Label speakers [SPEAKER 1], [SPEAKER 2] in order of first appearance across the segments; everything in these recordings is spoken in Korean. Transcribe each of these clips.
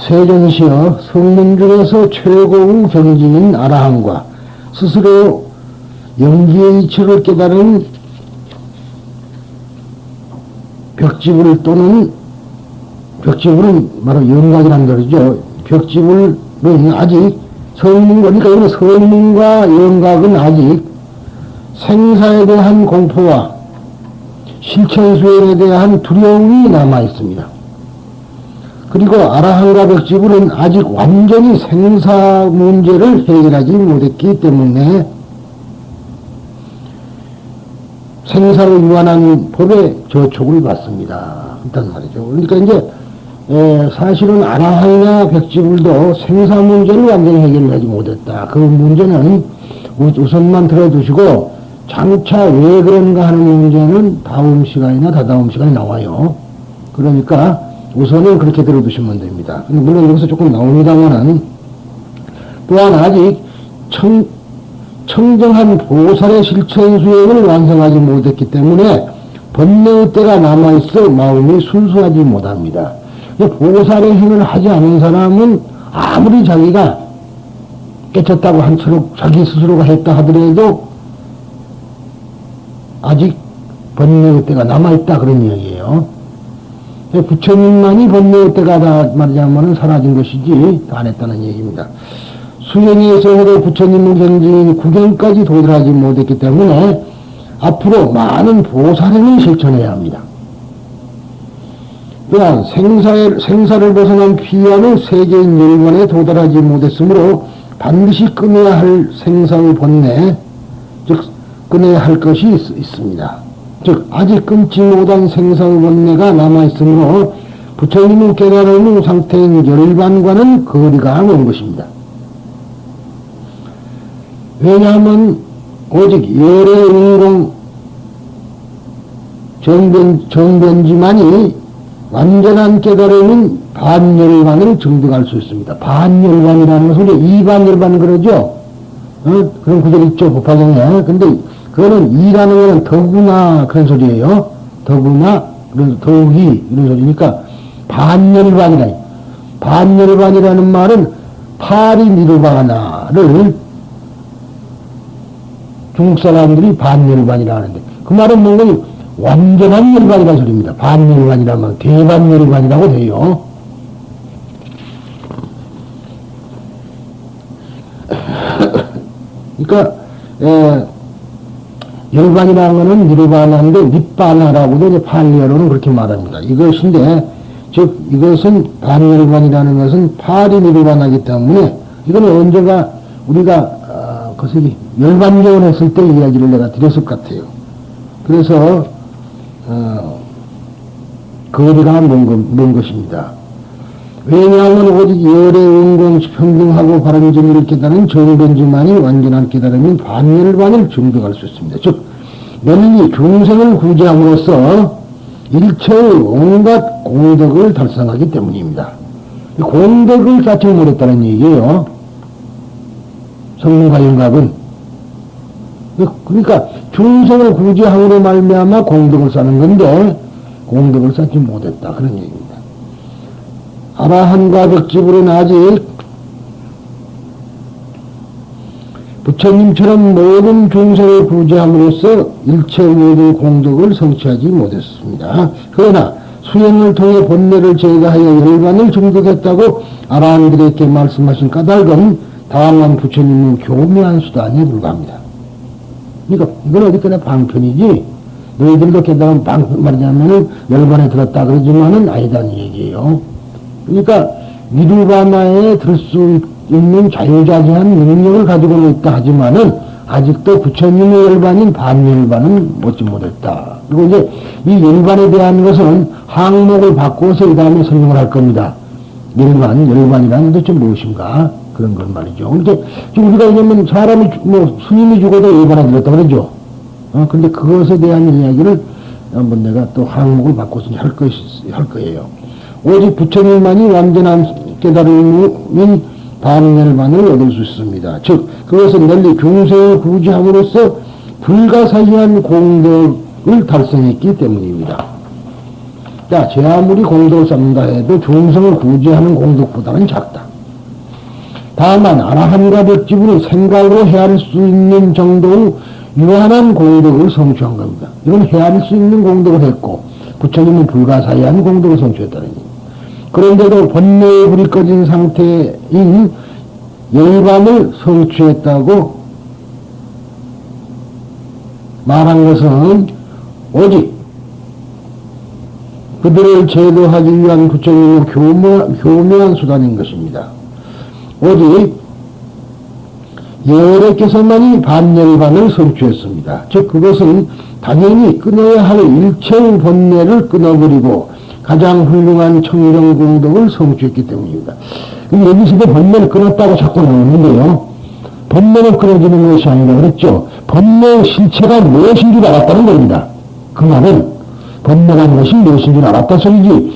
[SPEAKER 1] 세종시여 성문 중에서 최고의 경지인 아라한과 스스로 영지의 이치를 깨달은 벽지불 또는 벽지불은 바로 영각이라는 거죠. 벽지불은 아직 성문과, 그러니까 이런 성문과 영각은 아직 생사에 대한 공포와 실천수행에 대한 두려움이 남아 있습니다. 그리고 아라한과 벽지불은 아직 완전히 생사 문제를 해결하지 못했기 때문에 생사를 유한한 법에 저촉을 받습니다. 일단 말이죠. 그러니까 이제 사실은 아라한이나 벽지불도 생사 문제를 완전히 해결하지 못했다. 그 문제는 우선만 들어두시고 장차 왜 그런가 하는 문제는 다음 시간이나 다다음 시간에 나와요. 그러니까 우선은 그렇게 들어두시면 됩니다. 물론 여기서 조금 나옵니다만은 또한 아직 청정한 보살의 실천 수행을 완성하지 못했기 때문에 번뇌의 때가 남아있어 마음이 순수하지 못합니다. 보살의 행을 하지 않은 사람은 아무리 자기가 깨쳤다고 한처럼 자기 스스로가 했다 하더라도 아직 번뇌의 때가 남아있다 그런 이야기예요. 부처님만이 번뇌의 때가 다 말하자면 사라진 것이지 안 했다는 얘기입니다. 수행에서도 부처님의 경지인 구경까지 도달하지 못했기 때문에 앞으로 많은 보살행을 실천해야 합니다. 또한 생사를 벗어난 귀한의 세계인 열반에 도달하지 못했으므로 반드시 끊어야 할 생사의 번뇌, 즉 끊어야 할 것이 있습니다. 즉 아직 끊지 못한 생사의 번뇌가 남아있으므로 부처님의 깨달은 상태인 열반과는 거리가 먼 것입니다. 왜냐하면 오직 열의 운공 정변지만이 완전한 깨달음은 반열반을 증득할 수 있습니다. 반열반이라는 것은 이반열반 그러죠? 그런 구절 있죠, 법화경에. 근데 그거는 이라는 거는 더구나 그런 소리예요. 더구나, 그래서 더욱이 이런 소리니까 반열반이라. 반열반이라는 말은 파리 니르바나를 중국 사람들이 반열반이라 하는데 그 말은 뭔가 완전한 열반이라는 소리입니다. 반열반이라면 대반열반이라고 돼요. 그러니까 열반이라는 것은 니르바나인데 닛바나라고도 이제 판리어로는 그렇게 말합니다. 이것인데 즉 이것은 반열반이라는 것은 파리 니르바나이기 때문에 이거는 언제가 우리가 그것이 열반경을 했을 때 이야기를 내가 드렸을 것 같아요. 그래서 거리가 먼 것입니다. 왜냐하면 오직 열의 운공 평등하고 바른 정의를 깨달은 정변지만이 완전한 깨달음인 반열반을 증득할 수 있습니다. 즉 널리 중생을 구제함으로써 일체의 온갖 공덕을 달성하기 때문입니다. 공덕을 자체 못했다는 얘기예요. 성문과 영각은. 그러니까 중생을 구제함으로 말미암아 공덕을 쌓는 건데 공덕을 쌓지 못했다 그런 얘기입니다. 아라한과 벽지불은 아직 부처님처럼 모든 중생을 구제함으로써 일체 모든 공덕을 성취하지 못했습니다. 그러나 수행을 통해 본래를 제거하여 열반을 증득했다고 아라한들에게 말씀하신 까닭은 다만 부처님의 교묘한 수단에 불과합니다. 그러니까 이건 어디까지나 방편이지 너희들도 깨달은 말하자면은 열반에 들었다 그러지만은 아니다는 얘기예요. 그러니까 니르바나에 들 수 있는 자유자재한 능력을 가지고 있다 하지만은 아직도 부처님의 열반인 반열반은 얻지 못했다. 그리고 이제 이 열반에 대한 것은 항목을 바꿔서 이 다음에 설명을 할 겁니다. 열반이라는 도대체 무엇인가? 그런 건 말이죠. 그러니까 지금 우리가 이러면 사람이, 스님이 죽어도 열반에 들었다 그러죠. 근데 그것에 대한 이야기를 한번 내가 또 항목을 바꿔서 할 거예요. 오직 부처님만이 완전한 깨달음인 반열반을 얻을 수 있습니다. 즉 그것은 널리 중생을 구제함으로써 불가사의한 공덕을 달성했기 때문입니다. 작다. 제 아무리 공덕을 쌓는다 해도 중생을 구제하는 공덕보다는 작다. 다만 아라한과 벽집으로 생각으로 헤아릴 수 있는 정도의 유한한 공덕을 성취한 겁니다. 이건 헤아릴 수 있는 공덕을 했고 부처님은 불가사의한 공덕을 성취했다는 얘기. 그런데도 번뇌의 불이 꺼진 상태인 열반을 성취했다고 말한 것은 오직 그들을 제도하기 위한 부처님의 교묘한 수단인 것입니다. 오직 예어래께서만이 반열반을 성취했습니다. 즉 그것은 당연히 끊어야 할 일체의 번뇌를 끊어버리고 가장 훌륭한 청정공덕을 성취했기 때문입니다. 여기서도 번뇌를 끊었다고 자꾸 나오는데요. 번뇌를 끊어지는 것이 아니라 그랬죠. 번뇌의 실체가 무엇인 줄 알았다는 겁니다. 그 말은 번뇌가 무엇이 무엇인 줄 알았다 소리지.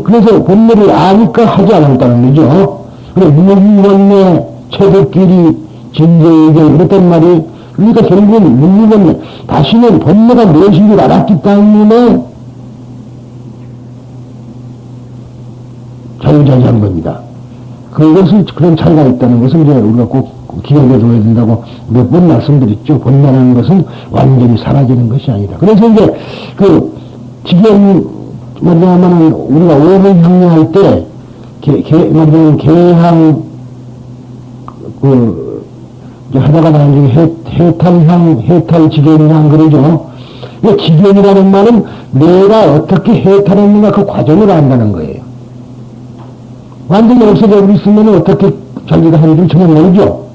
[SPEAKER 1] 그래서 번뇌를 아니까 하지 않았다는 거죠. 그래, 무문번뇌, 체득끼리, 진제의견, 그랬단 말이. 그러니까 결국은 무문번뇌, 다시는 번뇌가 무엇인 줄 알았기 때문에 자유자재한 겁니다. 그것은 그런 차이가 있다는 것을 이제 우리가 꼭 기억해 둬야 된다고 몇 번 말씀드렸죠. 번뇌라는 것은 완전히 사라지는 것이 아니다. 그래서 이제 지금 뭐냐면은 우리가 오분 향례할 때 뭐냐면 개항 이제 하다가 나중에 해탈향, 해탈지견향 그러죠. 지견이라는 말은 내가 어떻게 해탈했는가 그 과정을 안다는 거예요. 완전히 없어져 있으면 어떻게 자기가 하는지 전혀 모르죠.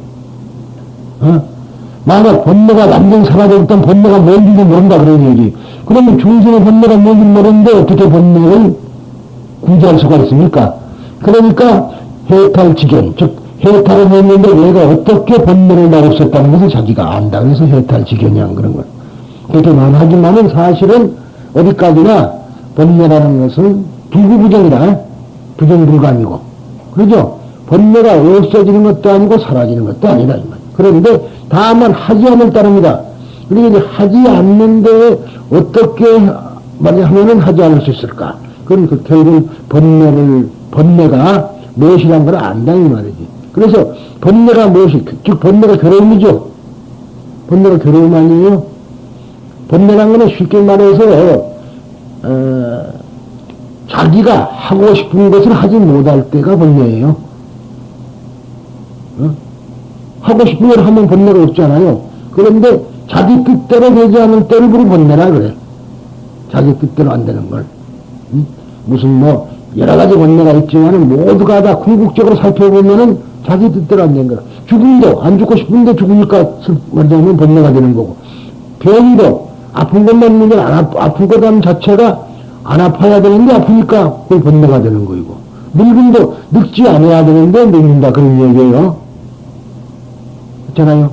[SPEAKER 1] 만약 번뇌가 완전히 사라졌던 번뇌가 뭔지도 모른다 그런 얘기. 그러면 중생의 번뇌가 뭔지 모르는데 어떻게 번뇌를 구제할 수가 있습니까? 그러니까 해탈지견, 즉 해탈을 했는데 내가 어떻게 번뇌를 없앴다는 것을 자기가 안다. 그래서 해탈지견이란 그런 것. 그렇게만 하지만은 사실은 어디까지나 번뇌라는 것은 불구부정이다. 부정불감이고. 그러죠? 번뇌가 없어지는 것도 아니고 사라지는 것도 아니다. 그런데 다만 하지 않을 따릅니다. 그러니까 이제 하지 않는데 어떻게 하면은 하지 않을 수 있을까? 그건 결국 번뇌가 무엇이란 걸 안다 이 말이지. 그래서 번뇌가 무엇이, 즉 번뇌가 괴로움이죠. 번뇌가 괴로움 아니에요? 번뇌란 거는 쉽게 말해서 자기가 하고 싶은 것을 하지 못할 때가 번뇌예요. 하고 싶은 걸 하면 번뇌가 없잖아요. 그런데 자기 뜻대로 되지 않을 때를 부르 번뇌라 그래. 자기 뜻대로 안 되는 걸. 무슨 여러 가지 번뇌가 있지만은 모두가 다 궁극적으로 살펴보면은 자기 뜻대로 안 된 거라. 죽음도 안 죽고 싶은데 죽으니까 말하자면 번뇌가 되는 거고. 병도 아픈 것만 있는 게 아픈 것 자체가 안 아파야 되는데 아프니까 그게 번뇌가 되는 거이고. 늙음도 늙지 않아야 되는데 늙는다 그런 얘기예요. 그렇잖아요.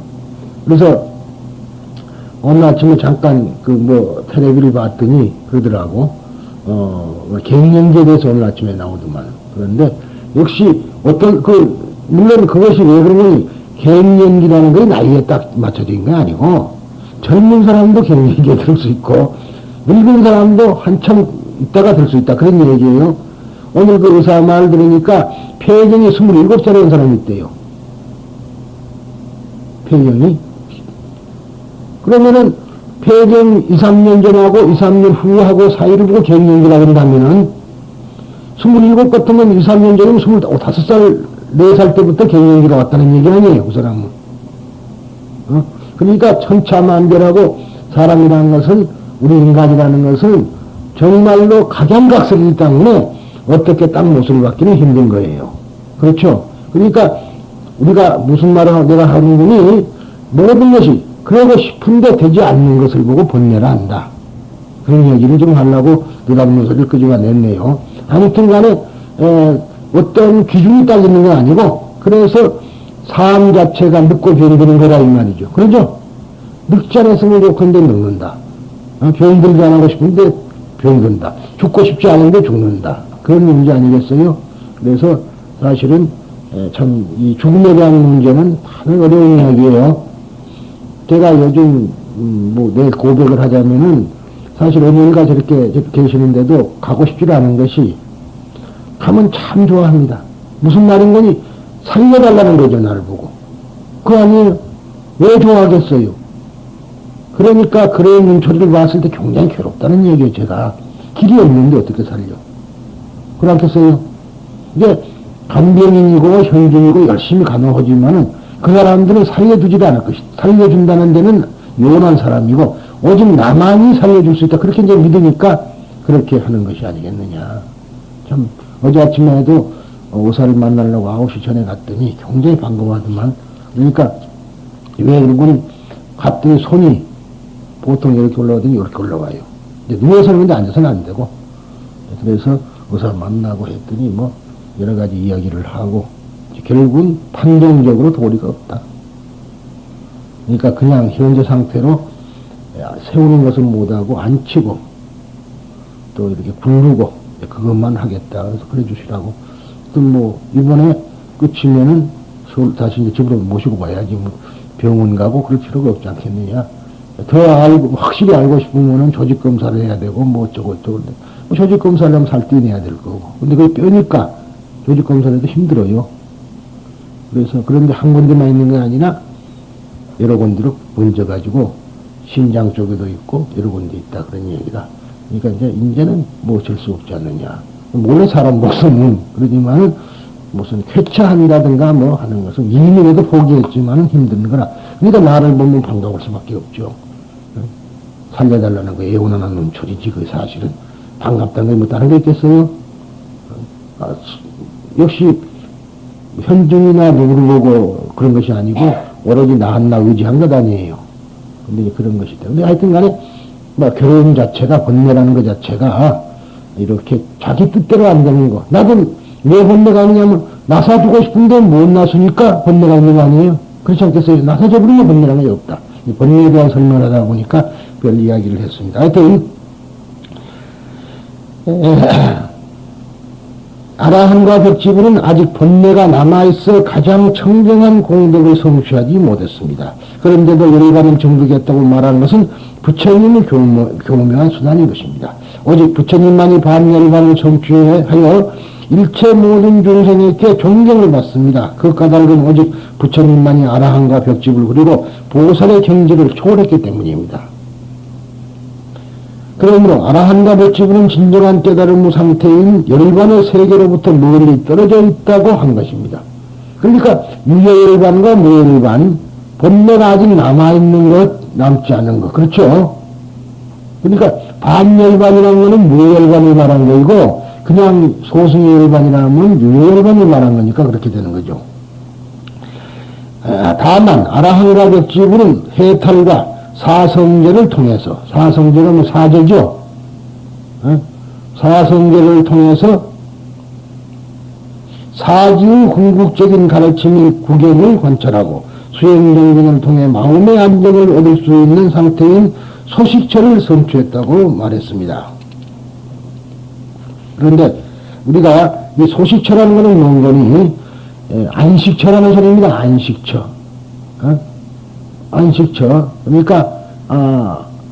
[SPEAKER 1] 그래서 오늘 아침에 잠깐 텔레비를 봤더니 그러더라고. 갱년기에 대해서 오늘 아침에 나오더만. 그런데 역시 물론 그것이 왜 그러니 갱년기라는 게 나이에 딱 맞춰진 게 아니고 젊은 사람도 갱년기에 들 수 있고 늙은 사람도 한참 있다가 들 수 있다. 그런 얘기예요. 오늘 그 의사 말 들으니까 폐경이 27살인 사람이 있대요. 폐경이. 그러면은 폐경 2, 3년 전하고 2, 3년 후하고 사이를 보고 갱년기라 그런다면은 27 같으면 2, 3년 전이면 25살, 4살 때부터 갱년기가 왔다는 얘기 아니에요. 그 사람은. 그러니까 천차만별하고 사람이라는 것은 우리 인간이라는 것은 정말로 각양각색이기 때문에 어떻게 딱 모습을 받기는 힘든 거예요. 그렇죠? 그러니까 우리가 무슨 말을 내가 하는 분이 모든 것이 그러고 싶은데 되지 않는 것을 보고 번뇌라 한다. 그런 얘기를 좀 하려고 느닷없는 끄집어 냈네요. 아무튼 간에 어떤 기준이 딱 있는 건 아니고 그래서 삶 자체가 늙고 병드는 거라 이 말이죠. 그러죠? 늙지 않았으면 좋겠는데 늙는다. 병들지 않고 싶은데 병든다. 죽고 싶지 않은데 죽는다. 그런 문제 아니겠어요? 그래서 사실은 참 이 죽음에 대한 문제는 다른 어려운 이야기예요. 제가 요즘 내 고백을 하자면은 사실 어머니가 저렇게 계시는데도 가고 싶지 않은 것이, 가면 참 좋아합니다. 무슨 말인 거니? 살려달라는 거죠, 나를 보고. 그거 아니에요? 왜 좋아하겠어요? 그러니까 그의 눈초리를 봤을 때 굉장히 괴롭다는 얘기예요, 제가. 길이 없는데 어떻게 살려? 그렇겠어요? 이제 간병인이고 현중이고 열심히 간호하지만은 그 사람들은 살려주지도 않을 것이다. 살려준다는 데는 요원한 사람이고 오직 나만이 살려줄 수 있다. 그렇게 이제 믿으니까 그렇게 하는 것이 아니겠느냐. 참 어제 아침에도 의사를 만나려고 9시 전에 갔더니 굉장히 반가워하더만. 그러니까 왜 얼굴이 갔더니 손이 보통 이렇게 올라오더니 이렇게 올라와요. 이제 누워서는 근데 앉아서는 안 되고. 그래서 의사 만나고 했더니 뭐 여러 가지 이야기를 하고 결국은 판정적으로 도리가 없다. 그러니까 그냥 현재 상태로 세우는 것은 못하고 앉히고 또 이렇게 굴르고 그것만 하겠다. 그래서 그래 주시라고. 또 뭐 이번에 끝이면은 다시 이제 집으로 모시고 가야지. 뭐 병원 가고 그럴 필요가 없지 않겠느냐. 더 알고 확실히 알고 싶으면은 조직 검사를 해야 되고 뭐 어쩌고 저쩌고. 뭐 조직 검사를 하면 살뛰 내야 될 거고. 근데 그게 뼈니까 조직 검사를 해도 힘들어요. 그래서 그런데 한 군데만 있는 게 아니라 여러 군데로 번져가지고 신장 쪽에도 있고 여러 군데 있다 그런 얘기다. 그러니까 이제는 뭐 어쩔 수 없지 않느냐. 몰래 사람 목숨은 그러지만은 무슨 쾌차함이라든가 뭐 하는 것은 이민에도 포기했지만은 힘든 거라. 그러니까 나를 보면 반가울 수밖에 없죠. 살려달라는 거 애원하는 눈초리지 그 사실은. 반갑다는 게 뭐 다른 게 있겠어요? 역시 현중이나 누구를 보고 그런 것이 아니고 오로지 나 하나 의지한 것 아니에요. 근데 그런 것이다. 근데 하여튼 간에 뭐 결혼 자체가 번뇌라는 것 자체가 이렇게 자기 뜻대로 안 되는 거. 나도 왜 번뇌가 아니냐면 나사주고 싶은데 못 나서니까 번뇌가 있는 거 아니에요? 그렇지 않겠어요? 나사져버리면 번뇌라는 게 없다. 번뇌에 대한 설명을 하다 보니까 별 이야기를 했습니다. 하여튼 아라한과 벽지부는 아직 번뇌가 남아있어 가장 청정한 공덕을 성취하지 못했습니다. 그런데도 열반을 정득했다고 말하는 것은 부처님을 교묘한 수단인 것입니다. 오직 부처님만이 반열반을 성취하여 일체 모든 중생에게 존경을 받습니다. 그 까닭은 오직 부처님만이 아라한과 벽집을 그리고 보살의 경지를 초월했기 때문입니다. 그러므로 아라한과 벽집은 진정한 깨달음 상태인 열반의 세계로부터 멀리 떨어져 있다고 한 것입니다. 그러니까 유효열반과 무열반, 본래가 아직 남아있는 것, 남지 않은 것. 그렇죠? 그러니까 반열반이라는 것은 무열반을 말한 거이고 그냥 소승의 열반이라면 유효열반을 말한 거니까 그렇게 되는 거죠. 다만 아라한과 벽집은 해탈과 사성제를 통해서, 사성제가 뭐 사제죠? 사성제를 통해서 사지의 궁극적인 가르침인 구경을 관찰하고 수행정진을 통해 마음의 안정을 얻을 수 있는 상태인 소식처를 성취했다고 말했습니다. 그런데 우리가 이 소식처라는 것은 뭔 거니? 안식처라는 소리입니다. 안식처. 안식처. 그러니까,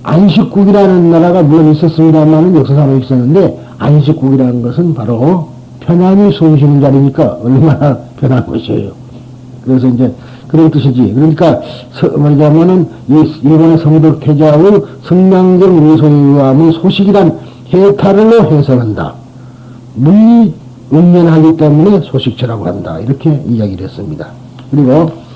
[SPEAKER 1] 안식국이라는 나라가 물론 있었습니다만 역사상으로 있었는데, 안식국이라는 것은 바로 편안히 숨 쉬는 자리니까 얼마나 편한 것이에요. 그래서 이제 그런 뜻이지. 그러니까, 말하자면은, 일본의 성덕 태자의 성량적 의소에 의하면 소식이란 해탈로 해석한다. 물리 응연하기 때문에 소식처라고 한다. 이렇게 이야기를 했습니다. 그리고,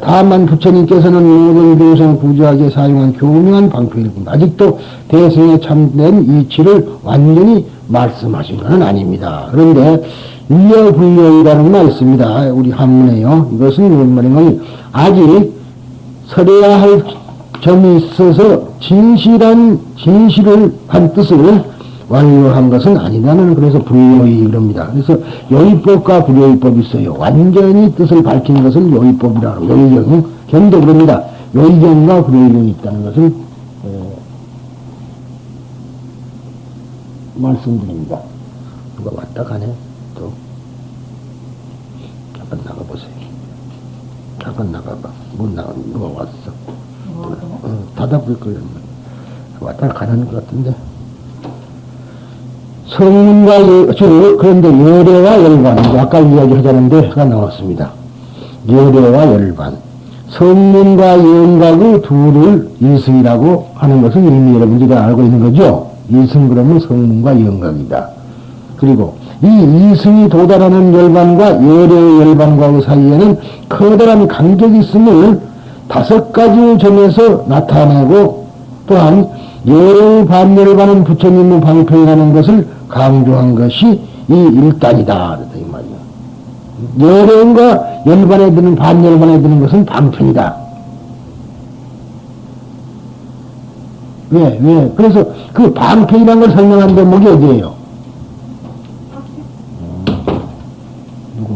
[SPEAKER 1] 다만 부처님께서는 모든 중생 구조하게 사용한 교묘한 방법일 뿐 아직도 대승에 참된 이치를 완전히 말씀하신 것은 아닙니다. 그런데 위여불여이라는 말 있습니다. 우리 한문에요. 이것은 무슨 말인가? 아직 설해야 할 점이 있어서 진실을 한 뜻을 완료한 것은 아니다는 그래서 불요의 그럽니다. 그래서 요의법과 불요의법이 있어요. 완전히 뜻을 밝힌 것을 요의법이라고 요의경 경도 그럽니다. 요의경과 불요의경이 있다는 것을 말씀드립니다. 누가 왔다 가네 또 잠깐 나가보세요. 잠깐 나가봐. 못 나가 누가 왔어. 닫아볼 거예요. 왔다 가는 것 같은데. 성문과 그런데 열애와 열반, 아까 이야기하자는데가 나왔습니다. 열애와 열반. 성문과 영각의 둘을 이승이라고 하는 것은 이미 여러분들이 알고 있는 거죠. 이승 그러면 성문과 영각이다. 그리고 이 이승이 도달하는 열반과 열애의 열반과의 사이에는 커다란 간격이 있음을 5가지 점에서 나타내고 또한 열애의 반열반은 부처님의 방편이라는 것을 강조한 것이 이 일단이다. 이 말이에요. 열애과 열반에 드는 반열반에 드는 것은 방편이다. 왜? 그래서 그 방편이라는 걸 설명한 대목이 어디예요? 누구?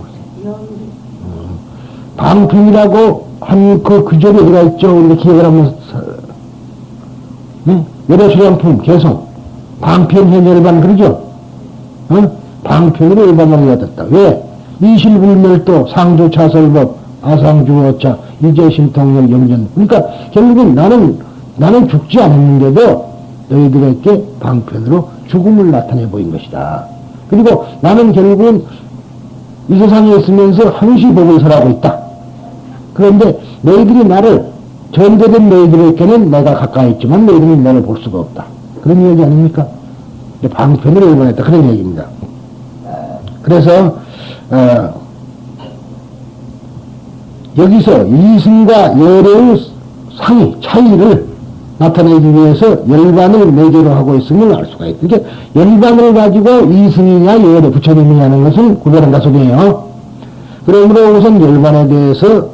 [SPEAKER 1] 방편이라고 한 그 절이 어디가 있죠? 우리 기억을 한번 열애수량품 계속 방편현열반 그러죠? 방편으로 열반을 얻었다. 왜? 이실불멸도 상주차설법 아상주어차 이제신통열 영전. 그러니까 결국은 나는 죽지 않았는데도 너희들에게 방편으로 죽음을 나타내 보인 것이다. 그리고 나는 결국은 이 세상에 있으면서 항시 복을 설하고 있다. 그런데 너희들이 나를 전제된 너희들에게는 내가 가까이 있지만 너희들은 나를 볼 수가 없다. 그런 얘기 아닙니까? 방편으로 일반했다. 그런 얘기입니다. 그래서 여기서 이승과 열애의 상이 차이를 나타내기 위해서 열반을 매개로 하고 있음을 알 수가 있다. 이게 열반을 가지고 이승이냐 열애 부처님이냐는 것은 구별한다 소리예요. 그러므로 우선 열반에 대해서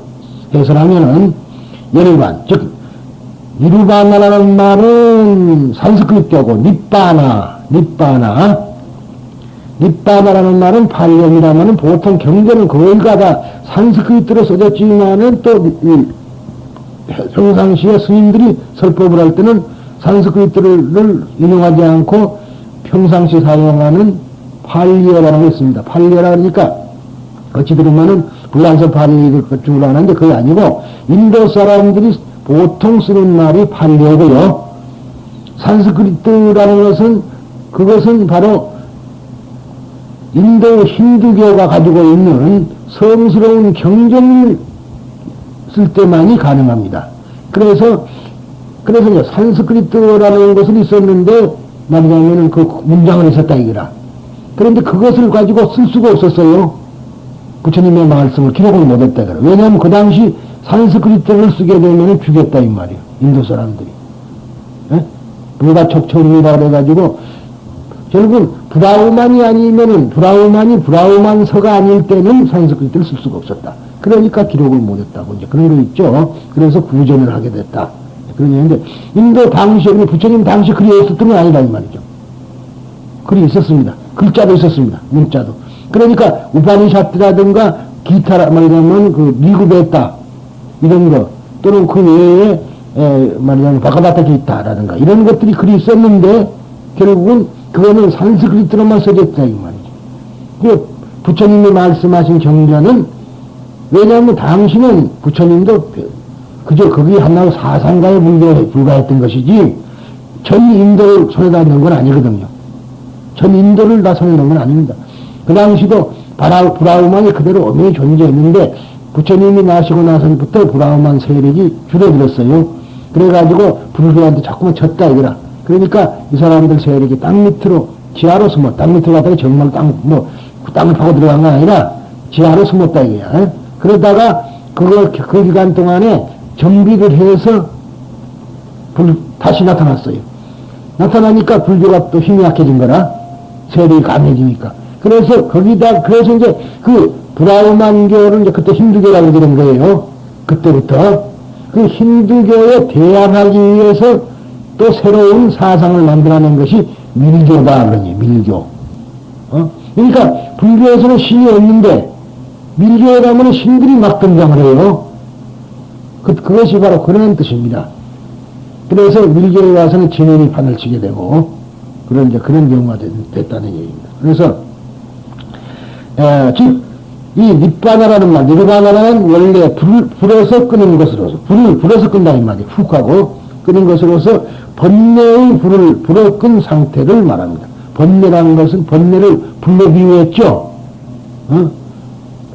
[SPEAKER 1] 해설하면은 열반, 즉 니르바나라는 말은 산스크리트어고 니빠나라는 말은 발령이라면은 보통 경전은 거의 다 산스크리트로 써졌지만은 또 평상시에 스님들이 설법을 할 때는 산스크리트를 인용하지 않고 평상시 사용하는 팔리어라는 게 있습니다. 팔리어라 그러니까 어찌 들으면은 불란서 팔리를 줄 아는데 그게 아니고 인도 사람들이 보통 쓰는 말이 팔리어고요. 산스크리트라는 것은 그것은 바로 인도 힌두교가 가지고 있는 성스러운 경전을 쓸 때만이 가능합니다. 그래서 산스크리트라는 것은 있었는데 말하자면은 그 문장을 있었다 이거라. 그런데 그것을 가지고 쓸 수가 없었어요. 부처님의 말씀을 기록을 못했다 그래. 왜냐하면 그 당시 산스크리트를 쓰게 되면 죽였다 이 말이에요. 인도 사람들이. 불가촉철이라 그래가지고 결국은 브라우만이 아니면은 브라우만서가 아닐 때는 산스크리트를 쓸 수가 없었다. 그러니까 기록을 못했다고 이제 그런 거 있죠. 그래서 구전을 하게 됐다. 그런 얘기인데 인도 당시에 부처님 당시 글이 있었던 건 아니다 이 말이죠. 글이 있었습니다. 글자도 있었습니다. 문자도. 그러니까 우파니샤트라든가 기타라 말하자면 그 미구베타 이런 거 또는 그 외에 말하자면 바가바타 기타라든가 이런 것들이 글이 있었는데 결국은 그거는 산스크리트로만 써졌다 이 말이죠. 그 부처님이 말씀하신 경전은 왜냐하면 당시는 부처님도 그저 거기 하나로 사상가의 문제에 불과했던 것이지 전 인도를 손에다 넣은 건 아니거든요. 전 인도를 다 손에 넣은 건 아닙니다. 그 당시도 브라우만이 그대로 엄연히 존재했는데 부처님이 나시고 나서부터 브라우만 세력이 줄어들었어요. 그래가지고 불교한테 자꾸만 쳤다 이거라. 그러니까 이 사람들 세력이 땅 밑으로 지하로 숨어 땅 밑으로 갔다가 정말 땅을 파고 들어간 건 아니라 지하로 숨었다 이거야. 그러다가 그 기간 동안에 정비를 해서 다시 나타났어요. 나타나니까 불교가 또 힘이 약해진 거라 세력이 강해지니까. 그래서 이제 그 브라흐만교를 이제 그때 힌두교라고 그런 거예요. 그때부터 그 힌두교에 대항하기 위해서 또 새로운 사상을 만들어낸 것이 밀교다 그러니 밀교. 그러니까 불교에서는 신이 없는데 밀교에 가면 신들이 막 등장을 해요. 그것이 바로 그런 뜻입니다. 그래서 밀교에 와서는 진인이 판을 치게 되고 그런 경우가 됐다는 얘기입니다. 그래서 즉, 이 니빠나라는 말, 니르바나라는 원래 불에서 끄는 것으로서, 불에서 끈다 이 말이에요. 훅 하고 끄는 것으로서 번뇌의 불을 끈 상태를 말합니다. 번뇌라는 것은 번뇌를 불로 비유했죠.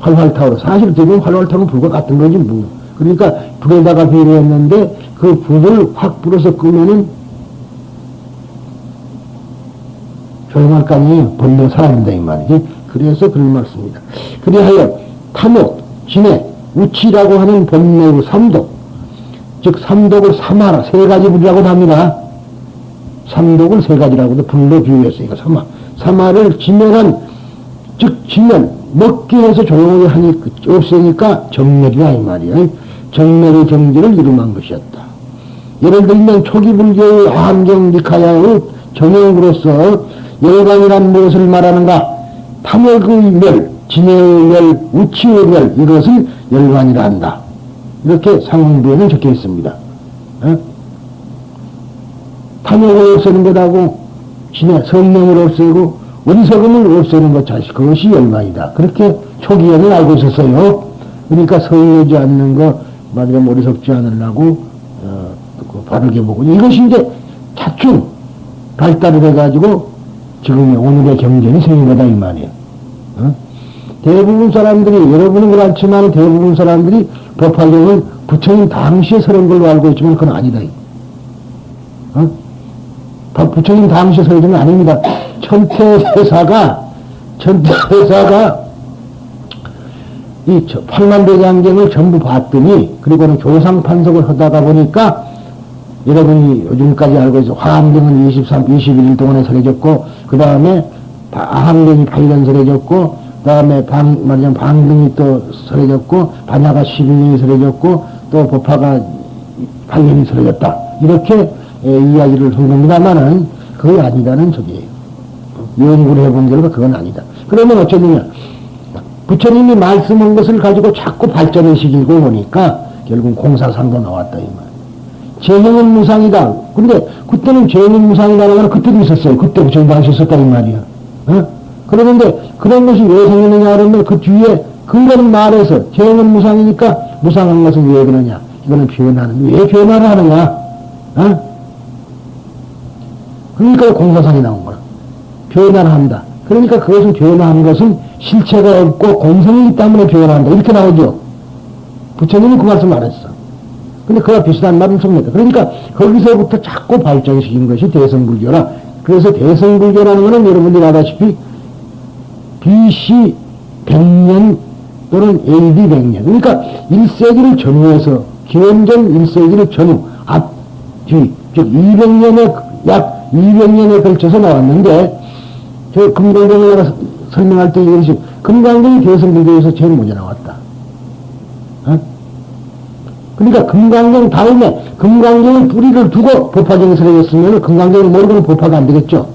[SPEAKER 1] 활활 타오르. 사실 되게 활활 타오르는 불과 같은 거지 뭐. 그러니까 불에다가 비유를 했는데 그 불을 확 불어서 끄면은 조용할 거 아니에요. 번뇌 사라진다 이 말이지. 그래서 그런 말씀입니다. 그리하여 탐욕, 진해, 우치라고 하는 번뇌의 삼독, 즉 삼독을 삼하라, 세 가지 불이라고 합니다. 삼독을 세 가지라고도 불로 비유했으니까 삼하를 지면한, 즉 지면 먹게 해서 조용하게 하니 없으니까 정멸이라 이 말이에요. 정멸의 경지를 이루만 것이었다. 예를 들면 초기 불교의 아함경 니카야의 정형으로서 열반이란 무엇을 말하는가? 탐욕의 멸, 진해의 멸, 우치의 멸, 이것을 열반이라 한다. 이렇게 상응부에는 적혀 있습니다. 탐욕을 없애는 것하고 진해, 성령을 없애고 어리석음을 없애는 것 자식, 그것이 열반이다. 그렇게 초기에는 알고 있었어요. 그러니까 성하지 않는 거, 말하자면 어리석지 않으려고 바르게 보고, 이것이 이제 차츰 발달을 해가지고 지금의 오늘의 경전이 생긴 거다 이 말이에요. 대부분 사람들이, 여러분은 그렇지만 대부분 사람들이 법화경을 부처님 당시에 서른 걸로 알고 있지만 그건 아니다. 부처님 당시에 서른 건 아닙니다. 천태회사가 이 팔만대장경을 전부 봤더니, 그리고는 조상판석을 하다가 보니까, 여러분이 요즘까지 알고 있어. 화암경은 21일 동안에 설해졌고, 그 다음에 아함경이 8년 설해졌고, 그 다음에 말하자면 방등이 또 설해졌고, 반야가 11년이 설해졌고, 또 법화가 8년이 설해졌다. 이렇게 이야기를 하는구나마는 그게 아니다는 소리예요. 연구를 해본 결과 그건 아니다. 그러면 어쩌느냐. 부처님이 말씀한 것을 가지고 자꾸 발전을 시키고 보니까 결국 공사상도 나왔다 이 말. 재형은 무상이다. 근데 그때는 재형은 무상이라는 건 그때도 있었어요. 그때 부처님 당시 있었다 이 말이야. 그러는데 그런 것이 왜 생기느냐 그러면 그 뒤에 근거는 말해서 재형은 무상이니까 무상한 것은 왜 그러냐. 이거는 왜 변화를 하느냐. 그러니까 공사상이 나온 거야. 변화를 한다. 그러니까 그것은 변화한 것은 실체가 없고 공성이기 때문에 변화한다. 이렇게 나오죠. 부처님은 그 말씀 안 했어. 근데 그와 비슷한 말을 씁니다. 그러니까 거기서부터 자꾸 발전시킨 것이 대성불교라. 그래서 대성불교라는 것은 여러분들이 알다시피 BC 100년 또는 AD 100년. 그러니까 1세기를 전후해서 기원전 1세기를 전후, 앞, 뒤, 즉 200년에 약 200년에 걸쳐서 나왔는데 저 금강경을 내가 설명할 때 이것이 금강경이 대성불교에서 제일 먼저 나왔다. 그러니까 금강경 다음에 금강경의 뿌리를 두고 법화경이 설해졌으면 금강경을 모르고는 법화가 안 되겠죠.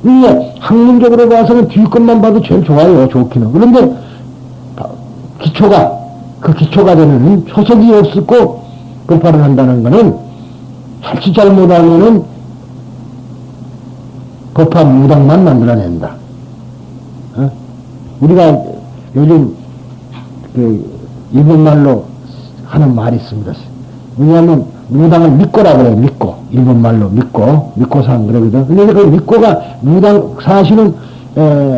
[SPEAKER 1] 이게 학문적으로 봐서는 뒤 것만 봐도 제일 좋아요. 좋기는. 그런데 그 기초가 되는 초석이 없었고 법화를 한다는 것은 자칫 잘못하면은 법화 무당만 만들어낸다. 우리가 요즘 일본말로 하는 말이 있습니다. 왜냐하면 무당을 믿고라 그래요. 믿고. 일본말로 믿고상 그러거든. 근데 그 믿고가 무당, 사실은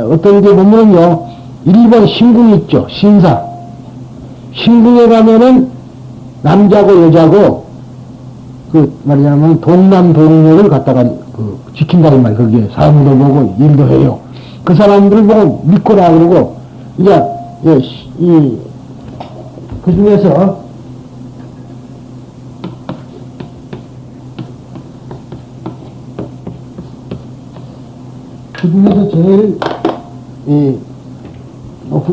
[SPEAKER 1] 어떤 게 보면은요, 일본 신궁 있죠. 신사. 신궁에 가면은 남자고 여자고 말하자면 동남동녀를 갖다가 지킨다는 말이에요. 거기에 사무도 보고 일도 해요. 그 사람들을 보고 믿고라 그러고, 이제 그 중에서 제일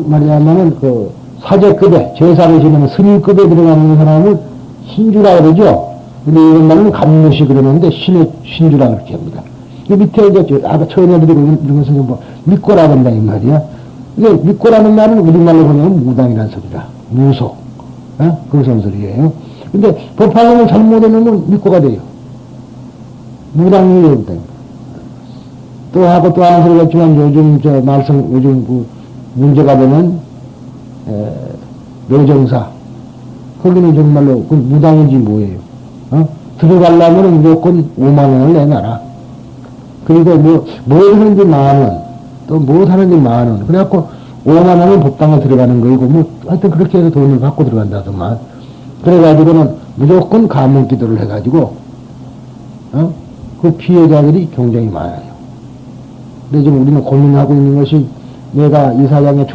[SPEAKER 1] 말하자면은 사제급에 제사를 지내면 스님급에 들어가는 사람을 신주라 그러죠. 근데 이런 말은 감무시 그러는데 신주라 그렇게 합니다. 이 밑에 이제 아까 처녀들이 이런 것을 뭐 믿고라 그런다 이 말이야. 이게 믿고라는 말은 우리말로 보면 무당이라는 소리다. 무소. 그런 소리예요. 근데 법화경을 잘못해놓으면 믿고가 돼요. 무당이 된다. 또 하고 또 하는 소리가 있지만 요즘 문제가 되는 묘정사. 거기는 정말로 그 무당인지 뭐예요. 들어가려면 무조건 5만 원을 내놔라. 그리고 뭘 하는지 만 원, 또 뭘 하는지 만 원. 그래갖고 5만 원은 법당에 들어가는 거이고, 하여튼 그렇게 해서 돈을 받고 들어간다더만. 그래가지고는 무조건 가문 기도를 해가지고, 그 피해자들이 굉장히 많아요. 근데 지금 우리는 고민하고 있는 것이 내가 이사장에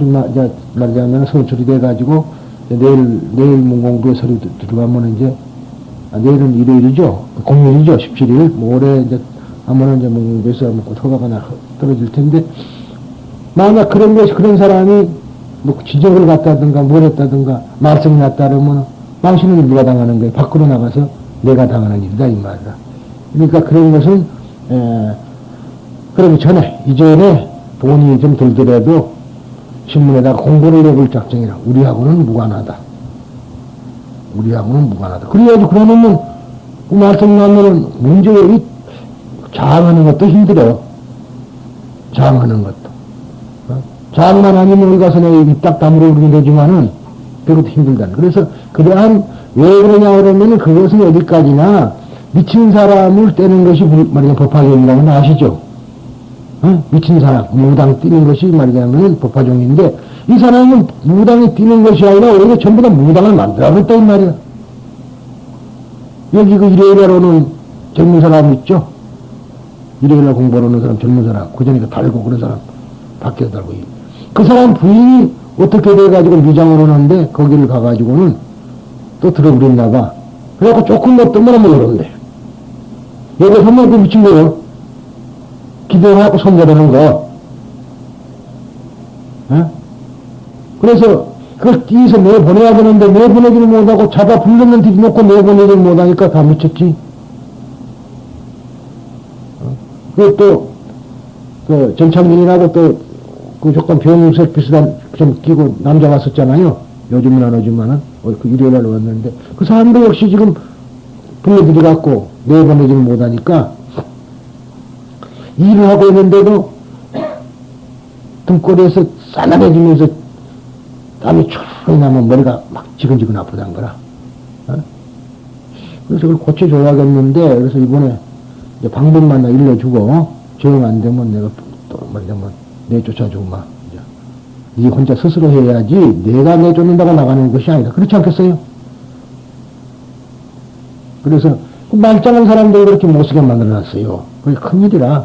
[SPEAKER 1] 말하자면 선출이 돼가지고, 내일 문공부에 서류 들어가면 이제, 내일은 일요일이죠. 공휴일이죠. 17일. 모레 이제 하면은 이제 문공부에서 허가가 떨어질 텐데, 만약 그런 사람이 지적을 갔다든가 뭘 했다든가 말썽이 났다 그러면 망신은 누가 당하는 거예요? 밖으로 나가서 내가 당하는 일이다 이 말이다. 그러니까 그런 것은 그러기 전에 이전에 돈이 좀 들더라도 신문에다가 공고를 내볼 작정이라. 우리하고는 무관하다. 우리하고는 무관하다. 그래야지 그러면은 그 말썽 나면은 문제에 장하는 것도 힘들어. 장하는 것도. 장만 아니면 어디 가서 내가 입 딱 다물어 그러면 되지만은 그것도 힘들다. 그래서 그러한 왜 그러냐 그러면은 그것은 어디까지나 미친 사람을 떼는 것이 말이야 법화종이라고 아시죠? 미친 사람, 무당 뛰는 것이 말이냐면 법화종인데 이 사람은 무당이 뛰는 것이 아니라 오히려 전부 다 무당을 만들어버렸다 이 말이야. 여기 그 일요일에 오는 젊은 사람 있죠? 일요일에 공부하러 오는 사람 젊은 사람 그전에 달고 그런 사람 밖에서 달고 그 사람 부인이 어떻게 돼가지고 미장을 오는데 거기를 가가지고는 또 들어버렸나 봐. 그래갖고 조금 더 뜨면 뭐 그런데 여기 정말 그 미친 거예요. 기도하고 손대라는 거. 그래서 그걸 뛰어서 내보내야 되는데 내보내지를 못하고 잡아 불렀는 뒤 놓고 내보내지를 못하니까 다 미쳤지. 그것도 그 전창민이라고 또 그 조금 병색 비슷한 좀 끼고 남자 왔었잖아요. 요즘은 안 오지만은 그 일요일날 왔는데 그 사람도 역시 지금 불러들여갖고 내보내지를 못하니까 일을 하고 있는데도 등골에서 싸늘해지면서 땀이 촤르 나면 머리가 막 지근지근 아프단 거라. 그래서 그걸 고쳐줘야겠는데 그래서 이번에 이제 방법만 일러주고 정 안 되면 내가 또 말하자면 내쫓아주고 막 이제 네 혼자 스스로 해야지 내가 내쫓는다고 나가는 것이 아니다. 그렇지 않겠어요? 그래서 그 말짱한 사람들 그렇게 못쓰게 만들어놨어요. 그게 큰일이라.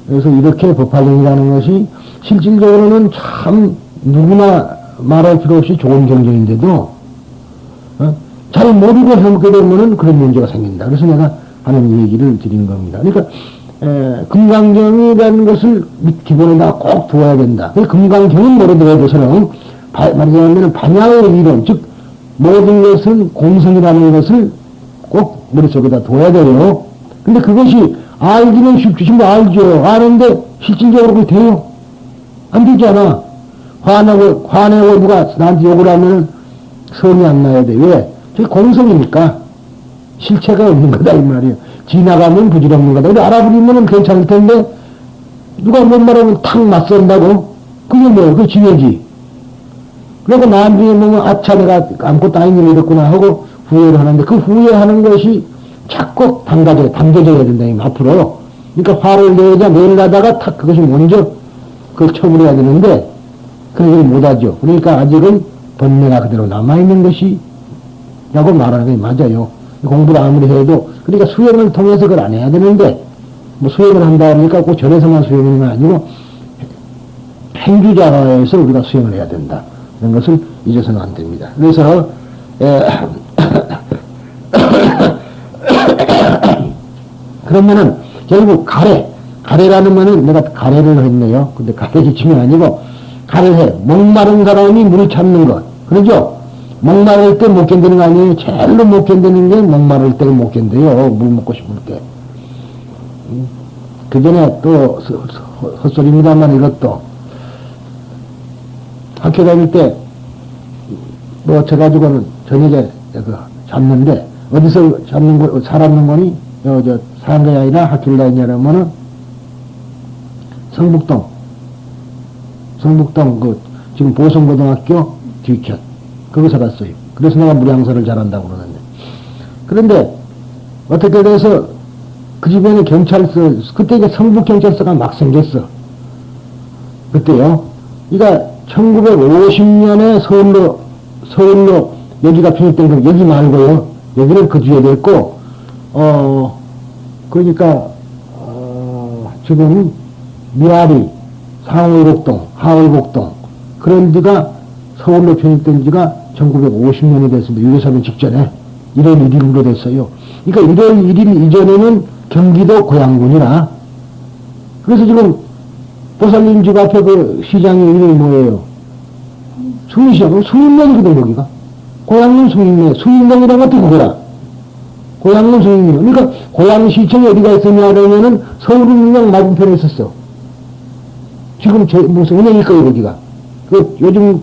[SPEAKER 1] 그래서 이렇게 법화경이라는 것이 실질적으로는 참 누구나 말할 필요 없이 좋은 경전인데도 잘 모르고 해먹게 되면은 그런 문제가 생긴다. 그래서 내가 하는 얘기를 드린 겁니다. 그러니까 금강경이라는 것을 기본에다 꼭 두어야 된다. 금강경은 모르더라도서는 말하자면 반야의 이론, 즉 모든 것은 공성이라는 것을 꼭 머릿속에다 둬야 돼요. 근데 그것이 알기는 쉽지, 전부 알죠. 아는데 실질적으로 그게 돼요? 안 되잖아. 화내고 누가 나한테 욕을 하면 성이 안 나야 돼. 왜? 저게 공성이니까 실체가 없는 거다 이 말이에요. 지나가면 부질없는 거다. 근데 알아버리면 괜찮을 텐데 누가 뭔 말하면 탁 맞선다고? 그게 뭐예요? 그게 지혜지. 그리고 나중에 보면 아차 내가 아무것도 아닌 일을 했구나 하고 후회를 하는데 그 후회하는 것이 자꾸 담겨져야 된다. 앞으로. 그러니까 화를 내자 내려다가 탁 그것이 먼저 그걸 처분해야 되는데 그러지 못하죠. 그러니까 아직은 번뇌가 그대로 남아있는 것이 라고 말하는 게 맞아요. 공부를 아무리 해도 그러니까 수행을 통해서 그걸 안 해야 되는데 뭐 수행을 한다 그러니까 꼭 절에서만 수행하는 건 아니고 행주자에서 우리가 수행을 해야 된다. 이런 것을 잊어서는 안 됩니다. 그래서 그러면은 결국 가래라는 말은 내가 가래를 했네요. 근데 가래 지침이 아니고 가래해. 목마른 사람이 물을 찾는 것. 그러죠? 목마를 때 못 견디는 거 아니에요? 제일로 못 견디는 게 목마를 때를 못 견뎌요. 물 먹고 싶을 때. 그 전에 또 헛소리입니다만 이것도 학교 다닐 때 뭐 쳐가지고는 저녁에 잡는데 어디서 살았는 거니? 사는 게 아니라 학교를 다니냐면은 성북동 지금 보성고등학교 뒤편 거기 살았어요. 그래서 내가 무량사를 잘한다고 그러는데 그런데 어떻게 돼서 그 집에는 경찰서, 그때 이제 성북경찰서가 막 생겼어. 그때요. 그러니까 1950년에 서울로 여기가 편입된 거, 여기 말고요. 여기는 그 뒤에 됐고, 그러니까, 지금 미아리, 상월곡동, 하월곡동, 그런 데가 서울로 편입된 지가 1950년이 됐습니다. 유교사변 직전에. 1월 1일로 됐어요. 그러니까 1월 1일 이전에는 경기도 고양군이라. 그래서 지금 보살님 집 앞에 그 시장의 이름이 뭐예요? 숭인시장, 숭인면이거든, 거기가. 고양군 숭인면, 숭인면이라는 것도 그거야. 고양군 숭인면. 그러니까 고양시청이 어디가 있었냐, 그러면은 서울은행 맞은편에 있었어. 지금 무슨 은행일 거예요, 거기가. 요즘,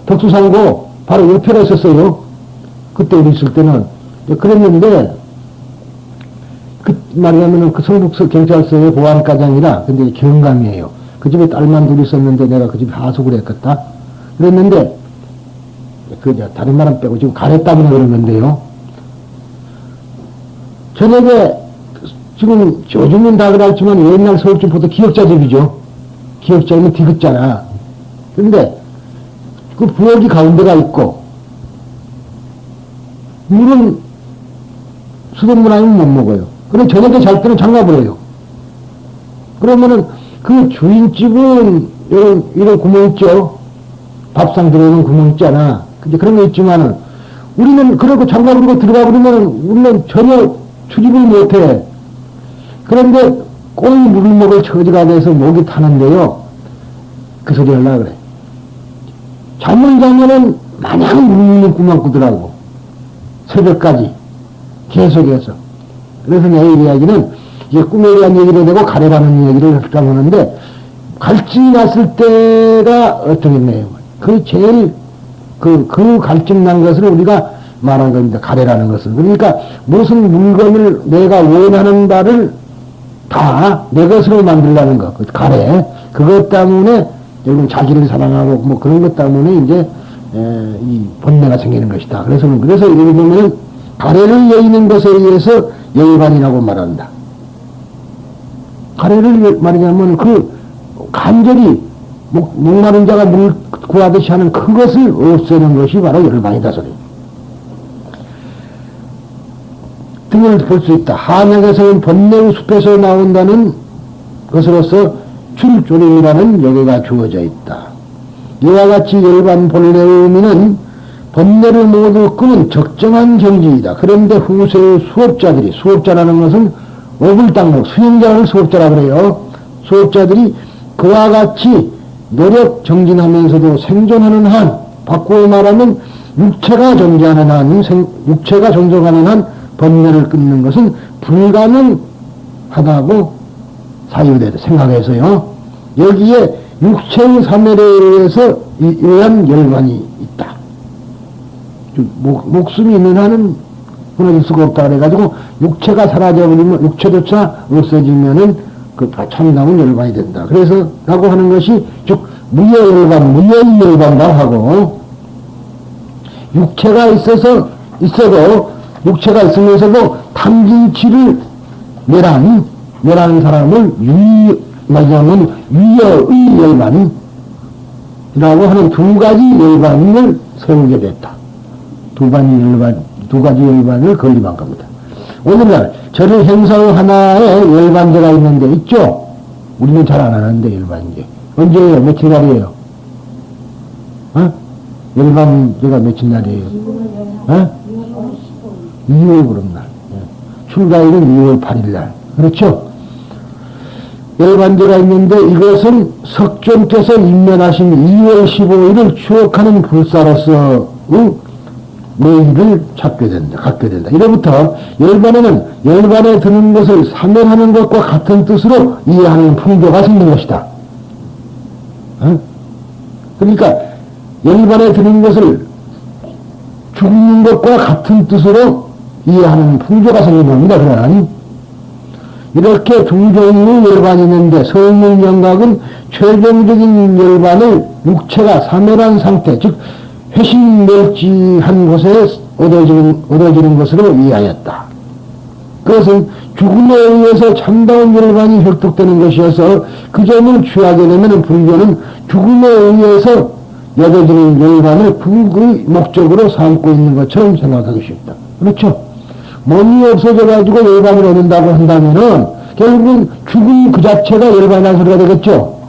[SPEAKER 1] 덕수상고 바로 옆에가 있었어요. 그때 우리 있을 때는. 그랬는데, 말하자면은 그 성북경찰서의 보안과장이라, 근데 경감이에요. 그 집에 딸만 둘이 있었는데 내가 그 집에 하숙을 했겠다. 그랬는데, 다른 말은 빼고 지금 가랬다고 그러는데요. 저녁에, 지금 요즘은 다 그렇지만 옛날 서울집보다 기역자집이죠. 기역자이면 디귿자나. 근데, 그 부엌이 가운데가 있고, 물은 수돗물 아니면 못 먹어요. 그럼 저녁에 잘 때는 장갑을 해요. 그러면은 그 주인집은 이런 구멍 있죠? 밥상 들어오는 구멍 있잖아. 근데 그런 거 있지만은 우리는 그러고 장갑을 들고 들어가 버리면은 우리는 전혀 출입을 못 해. 그런데 꼭 물을 먹을 처지가 돼서 목이 타는데요. 그 소리 하려고 그래. 잠을 자면은 마냥 물 먹는 꿈만 꾸더라고. 새벽까지 계속해서. 그래서 내 이야기는 이제 꿈에 대한 얘기를 내고 가래라는 얘기를 할까 하는데, 갈증이 났을 때가 어떻겠네요. 그 제일 그 갈증 난 것을 우리가 말한 겁니다. 가래라는 것은. 그러니까 무슨 물건을 내가 원하는 바를 다 내 것으로 만들라는 것. 그 가래. 그것 때문에 여러분 자기를 사랑하고 뭐 그런 것 때문에 이제 이 번뇌가 생기는 것이다. 그래서 여기 보면 가래를 여의는 것에 의해서 열반이라고 말한다. 가래를 말하자면 그 간절히 목마른 자가 물 구하듯이 하는 그것을 없애는 것이 바로 열반이다 소리. 등을 볼 수 있다. 한약에서는 번뇌의 숲에서 나온다는 것으로서 출조림이라는 여기가 주어져 있다. 이와 같이 열반 본래의 의미는 번뇌를 모두 끄는 적정한 경지이다. 그런데 후세의 수업자라는 것은 업을 닦는 수행자를 수업자라 그래요. 수업자들이 그와 같이 노력 정진하면서도 생존하는 한, 바꾸어 말하면 육체가 존재하는 한, 육체가 존재하는 한 번뇌를 끊는 것은 불가능하다고 사유되다 생각해서요. 여기에 육체의 사멸에 의한 열반이 있다. 목숨이 있는 한은 끊어질 수가 없다 그래가지고 육체가 사라져버리면 육체조차 없어지면은 그 참나온 열반이 된다. 그래서 라고 하는 것이 즉 무여열반, 무여열반이라고 하고, 육체가 있어도 육체가 있으면서도 탐진치를 멸하는 사람을 말하자면 유여의 열반이라고 하는 두 가지 열반을 세우게 됐다. 두 가지 열반을 건립한 겁니다. 오늘날 저를 행사의 하나에 열반제가 있는데 있죠? 우리는 잘 안 하는데 열반제. 언제예요? 며칠 날이에요? 열반제가 며칠 날이에요? 2월 그런날. 출가일은 2월 8일날. 그렇죠? 열반제가 있는데 이것은 석존께서 임면하신 2월 15일을 추억하는 불사로서 내일을 갖게 된다. 이로부터 열반에는 열반에 드는 것을 사멸하는 것과 같은 뜻으로 이해하는 풍조가 생긴 것이다. 그러니까 열반에 드는 것을 죽는 것과 같은 뜻으로 이해하는 풍조가 생긴 겁니다. 그러나 이렇게 두 종류의 열반이 있는데 성문영각은 최종적인 열반을 육체가 사멸한 상태, 즉 회심멸지한 곳에 얻어지는 것으로 이해하였다. 그것은 죽음에 의해서 참다운 열반이 획득되는 것이어서 그 점을 취하게 되면 불교는 죽음에 의해서 여겨지는 열반을 불의 목적으로 삼고 있는 것처럼 생각하기 쉽다. 그렇죠? 몸이 없어져가지고 열반을 얻는다고 한다면은 결국은 죽음 그 자체가 열반이라는 소리가 되겠죠?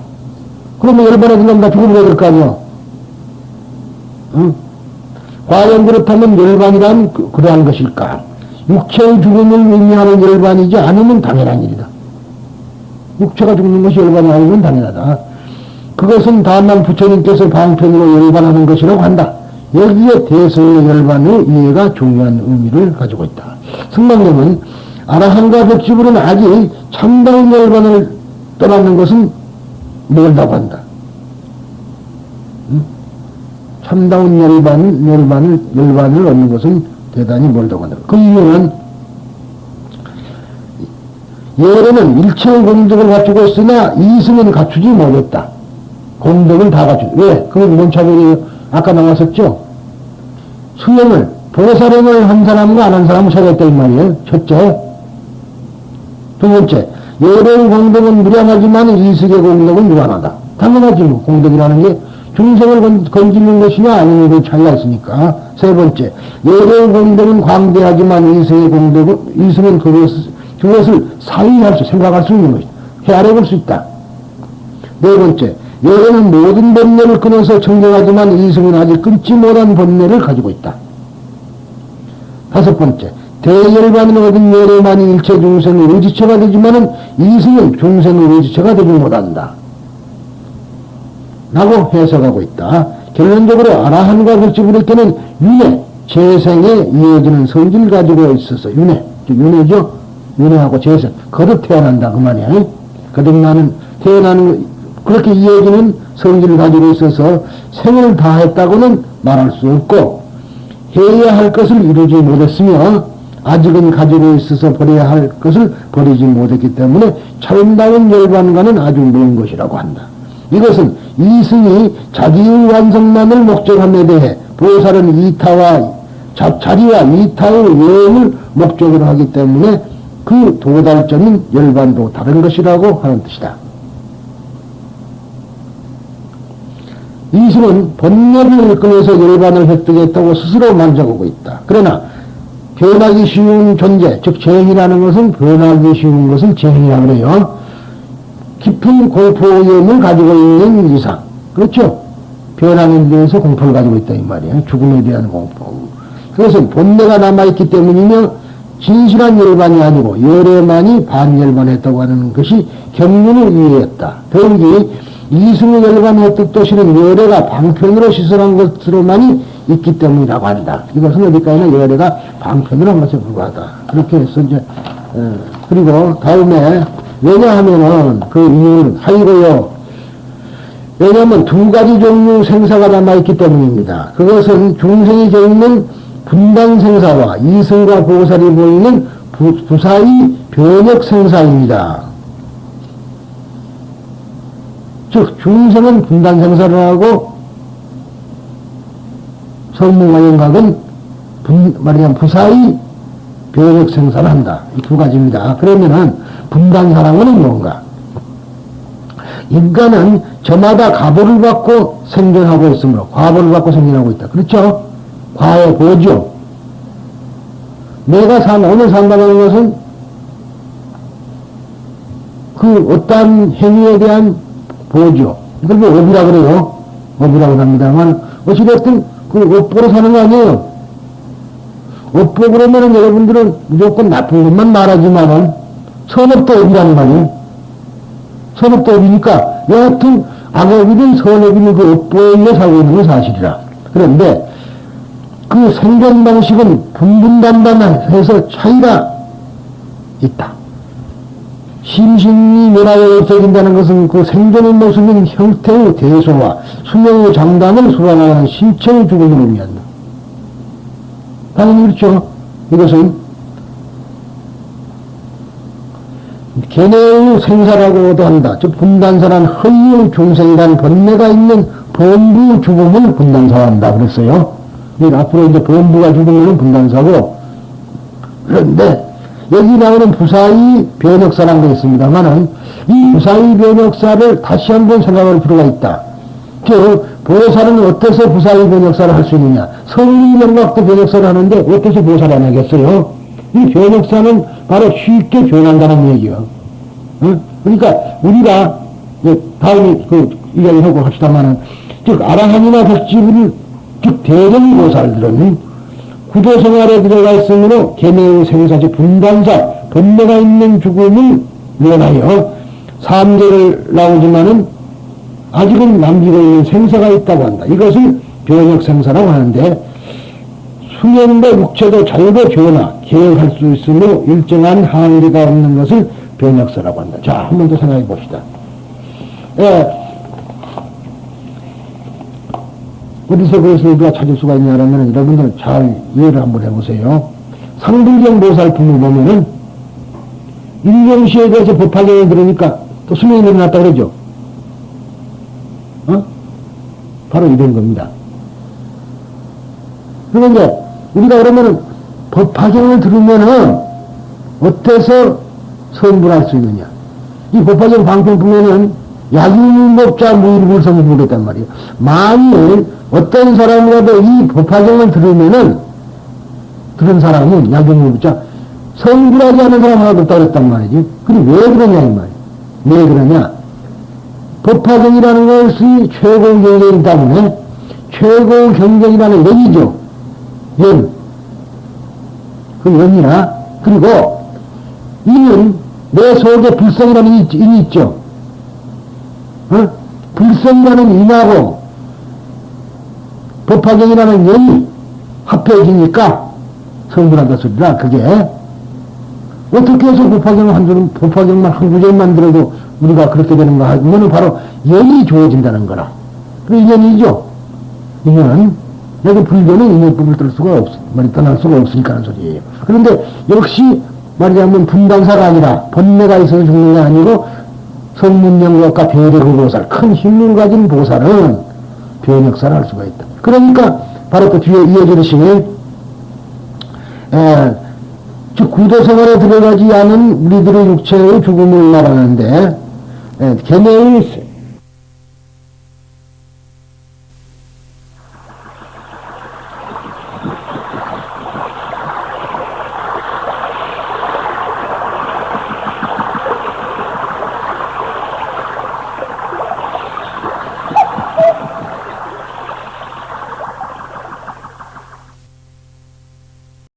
[SPEAKER 1] 그러면 열반에 들어가면 다 죽음이 될 거 아니야? 응? 과연 그렇다면 열반이란 그러한 것일까? 육체의 죽음을 의미하는 열반이지 않으면 당연한 일이다. 육체가 죽는 것이 열반이 아니면 당연하다. 그것은 다만 부처님께서 방편으로 열반하는 것이라고 한다. 여기에 대해서의 열반의 이해가 중요한 의미를 가지고 있다. 승망님은 아라한과 백지불은 아직 참다운 열반을 떠나는 것은 멀다고 한다. 응? 참다운 열반을 얻는 것은 대단히 멀다고 한다. 그 이유는 예래는 일체의 공덕을 갖추고 있으나 이승은 갖추지 못했다. 공덕을 다 갖추지. 왜? 그건 뭔 차별이에요? 아까 나왔었죠? 수행을, 보살행을 한 사람과 안 한 사람을 차별했다 이 말이에요. 첫째. 두 번째, 예래의 공덕은 무량하지만 이승의 공덕은 무한하다. 당연하지 뭐. 공덕이라는 게 중생을 건지는 것이냐 아니면 그 차이가 있으니까. 세 번째, 예래의 공덕은 광대하지만 이승은 그것을 사위할 수, 생각할 수 있는 것이다. 헤아려 볼 수 있다. 네 번째, 예래는 모든 번뇌를 끊어서 청정하지만 이승은 아직 끊지 못한 번뇌를 가지고 있다. 다섯 번째, 대열반을 얻은 예래만이 일체 중생의 의지처가 되지만은 이승은 중생의 의지처가 되지 못한다. 라고 해석하고 있다. 결론적으로 아라한과 백지불일 때는 윤회, 재생에 이어지는 성질을 가지고 있어서 윤회죠? 윤회하고 재생, 거듭 태어난다 그 말이야. 거듭 태어나는 그렇게 이어지는 성질을 가지고 있어서 생을 다했다고는 말할 수 없고 해야 할 것을 이루지 못했으며 아직은 가지고 있어서 버려야 할 것을 버리지 못했기 때문에 참다운 열반과는 아주 먼 것이라고 한다. 이것은 이승이 자기의 완성만을 목적함에 대해 보살은 자리와 이타의 여행을 목적으로 하기 때문에 그 도달점인 열반도 다른 것이라고 하는 뜻이다. 이승은 번뇌를 끊어서 열반을 획득했다고 스스로 만족하고 있다. 그러나 변하기 쉬운 존재, 즉 재행이라는 것은 변하기 쉬운 것을 재행이라고 그래요. 깊은 공포의염을 가지고 있는 이상. 그렇죠? 변함에 대해서 공포를 가지고 있다 이 말이에요. 죽음에 대한 공포. 그것은 본내가 남아있기 때문이며 진실한 열반이 아니고 열애만이 반열반했다고 하는 것이 경륜을 이해했다. 더욱이 이승의 열반의 획득도 실은 열애가 방편으로 시설한 것으로만이 있기 때문이라고 한다. 이것은 어디까지나 열애가 방편으로 한 것에 불과하다. 그렇게 해서 이제 그리고 다음에 왜냐하면은 그 이유는 하이고요. 왜냐하면 두 가지 종류 생사가 남아있기 때문입니다. 그것은 중생이 겪는 분단 생사와 이승과 보살이 보이는 부사의 변혁 생사입니다. 즉 중생은 분단 생사를 하고 성문과 영각은 말하자면 부사의 변혁 생사를 한다. 이 두 가지입니다. 그러면은 분단 사랑은 뭔가? 인간은 저마다 과보를 받고 생존하고 있으므로 과보를 받고 생존하고 있다. 그렇죠? 과의 보죠. 내가 오늘 산다는 것은 그 어떠한 행위에 대한 보죠. 이걸 뭐 업이라고 그래요. 업이라고 합니다만 어찌됐든 그 업보로 사는 거 아니에요. 업보 그러면은 여러분들은 무조건 나쁜 것만 말하지만은 선업도 업이라는 말이에요. 선업도 업이니까 여하튼 악업이든 선업이든 그 업보에 의해 살고 있는 건 사실이라. 그런데 그 생존 방식은 분분단단해서 차이가 있다. 심신이 면하여 없어진다는 것은 그 생존의 모습인 형태의 대소와 수명의 장단을 수반하는 신체의 죽음을 의미한다. 당연히 그렇죠. 이것은 개내의 생사라고도 한다. 즉 분단사란 허위의 중생이란 번뇌가 있는 범부 죽음을 분단사한다 그랬어요. 앞으로 이제 범부가 죽음은 분단사고, 그런데 여기 나오는 부사의 변역사라는 게 있습니다만은 이 부사의 변역사를 다시 한번 생각할 필요가 있다. 즉 보살은 어때서 부사의 변역사를 할 수 있느냐? 성리 명각도 변역사를 하는데 어때서 보살을 안 하겠어요? 이 변역사는 바로 쉽게 변한다는 얘기요. 응? 그러니까 우리가 다음에 이야기하고 합시다만은 즉 아라한이나 백지를 즉 대전 보살들은 구도생활에 들어가 있으므로 계매의 생사지 분단사 번뇌가 있는 죽음을 면하여 삼재를 나오지만은 아직은 남기고 있는 생사가 있다고 한다. 이것을 변역생사라고 하는데 수면과 육체도 자유로 변화, 계획할 수 있으므로 일정한 한계가 없는 것을 변역사라고 한다. 자, 한 번 더 생각해 봅시다. 어디서 그것을 우리가 찾을 수가 있냐면 여러분들 잘 이해를 한번 해보세요. 상불경 보살품을 보면은 일용시에 대해서 법화경을 들으니까 또 수명이 일어났다 그러죠. 바로 이런 겁니다. 그런데 우리가 그러면은 법화경을 들으면은 어때서 성불할 수 있느냐? 이 법화경 방편 보면은 약유법자 무일불성을 부르단 말이에요. 만일 어떤 사람이라도 이 법화경을 들으면은 들은 사람은 약유법자 성불하지 않은 사람 하나도 없다 그랬단 말이지. 그럼 왜 그러냐 이 말이에요. 왜 그러냐? 법화경이라는 것이 최고 경전이기 때문에 최고 경전이라는 연이죠. 연. 그 연이나 그리고 이는 내 속에 불성이라는 인이 있죠. 불성이라는 인하고 법화경이라는 연이 합해지니까 성불한다 소리라. 그게 어떻게 해서 법화경만 한 구절만 들어도 우리가 그렇게 되는가 하면은 바로 연이 주어진다는 거라. 그 인연이죠. 인연. 여기 불교는 인연법을 떠날 수가 없으니까 하는 소리예요. 그런데 역시 말하자면 분단사가 아니라 번뇌가 있어서 죽는 게 아니고 성문명각과 대대보살, 큰 힘을 가진 보살은 변역사를 할 수가 있다. 그러니까 바로 그 뒤에 이어지듯이 즉 구도생활에 들어가지 않은 우리들의 육체의 죽음을 말하는데 계매의